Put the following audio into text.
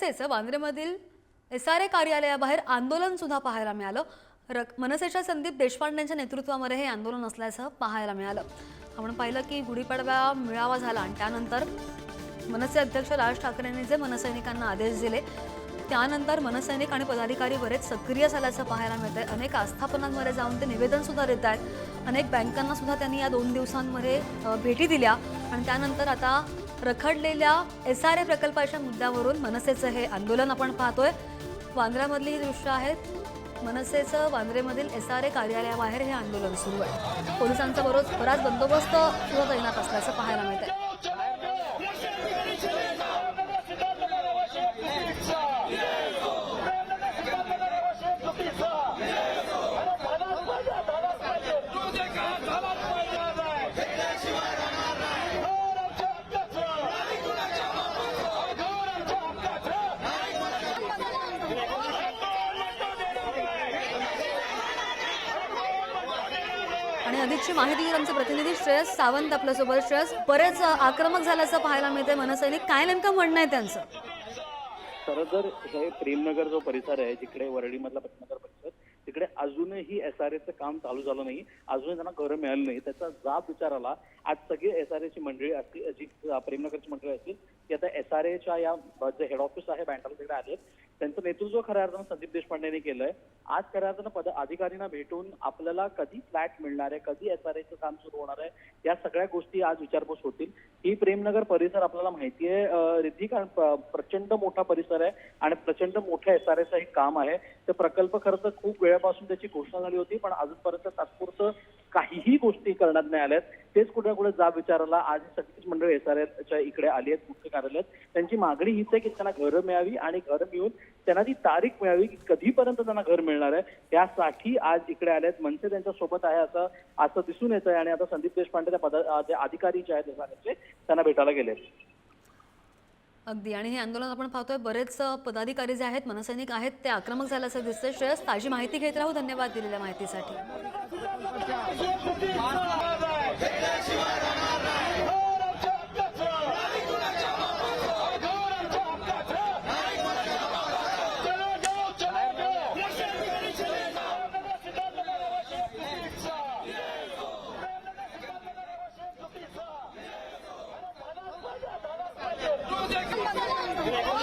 मनसेचं वांद्रेमधील SRA कार्यालयाबाहेर आंदोलन सुद्धा पाहायला मिळालं। मनसेच्या संदीप देशपांडेंच्या नेतृत्वामध्ये हे आंदोलन असल्याचं पाहायला मिळालं। आपण पाहिलं की गुढीपाडवा मेळावा झाला आणि त्यानंतर मनसे अध्यक्ष राज ठाकरेंनी जे मनसैनिकांना आदेश दिले त्यानंतर मनसैनिक आणि पदाधिकारी बरेच सक्रिय झाल्याचं पाहायला मिळतंय। अनेक आस्थापनांमध्ये जाऊन ते निवेदन सुद्धा देत आहेत। अनेक बँकांना सुद्धा त्यांनी या 2 दिवसांमध्ये भेटी दिल्या आणि त्यानंतर आता रखडलेल्या SRA प्रकल्पाच्या मुद्द्यावरून मनसेचं हे आंदोलन आपण पाहतोय। वांद्र्यामधली ही दृश्य आहेत। मनसेचं वांद्रेमधील SRA कार्यालयाबाहेर हे आंदोलन सुरू आहे। पोलिसांचा बराच बंदोबस्त सुद्धा तैनात असल्याचं पाहायला मिळतंय। आणि अधिकची माहिती घेऊन आमचे प्रतिनिधी श्रेयस सावंत आपल्यासोबत। श्रेयस, बरेच आक्रमक झाल्याचं पाहायला मिळतंय मनसैनिक, काय नेमकं म्हणणं आहे त्यांचं? खरं तर हे प्रेमनगर जो परिसर आहे जिकडे वरळीमधला प्रेमनगर परिसर तिकडे अजूनही SRAचं काम चालू झालं नाही, अजूनही त्यांना घरं मिळाली नाही। त्याचा जाब विचाराला आज सगळी SRAची मंडळी असतील, जी प्रेमनगरची मंडळी असतील ती आता SRAच्या या जे हेड ऑफिस आहे बँकाला तिकडे आलेत। त्यांचं नेतृत्व खऱ्या अर्थानं संदीप देशपांडेंनी केलंय। आज खऱ्या अर्थानं अधिकाऱ्यांना भेटून आपल्याला कधी फ्लॅट मिळणार आहे, कधी SRAचं काम सुरू होणार आहे, या सगळ्या गोष्टी आज विचारपूस होतील। ही प्रेमनगर परिसर आपल्याला माहिती आहे रिद्धी, कारण प्रचंड मोठा परिसर आहे आणि प्रचंड मोठ्या SRAचं हे काम आहे। ते प्रकल्प खरं तर खूप वेळापासून त्याची घोषणा झाली होती, पण अजूनपर्यंत तात्पुरतं काहीही गोष्टी करण्यात नाही आल्यात। तेच कुठे कुठे जाब विचारायला आज सगळीच मंडळी SRAच्या इकडे आली आहेत, मुख्य कार्यालयात। त्यांची मागणी हीच आहे की त्यांना घरं मिळावी आणि घरं मिळून त्यांना ती तारीख मिळावी की कधीपर्यंत त्यांना घर मिळणार आहे, त्यासाठी आज इकडे आले आहेत। मनसे त्यांच्या सोबत आहे असं दिसून येत आहे आणि आता संदीप देशपांडे जे अधिकारी जे आहेत SRAचे त्यांना भेटायला गेले। अगदी, आणि हे आंदोलन आपण पाहतोय बरेच पदाधिकारी जे आहेत, मनसैनिक आहेत, ते आक्रमक झाल्याचं दिसतंय। श्रेयस, ताजी माहिती घेत राहू, धन्यवाद दिलेल्या माहितीसाठी। Come on.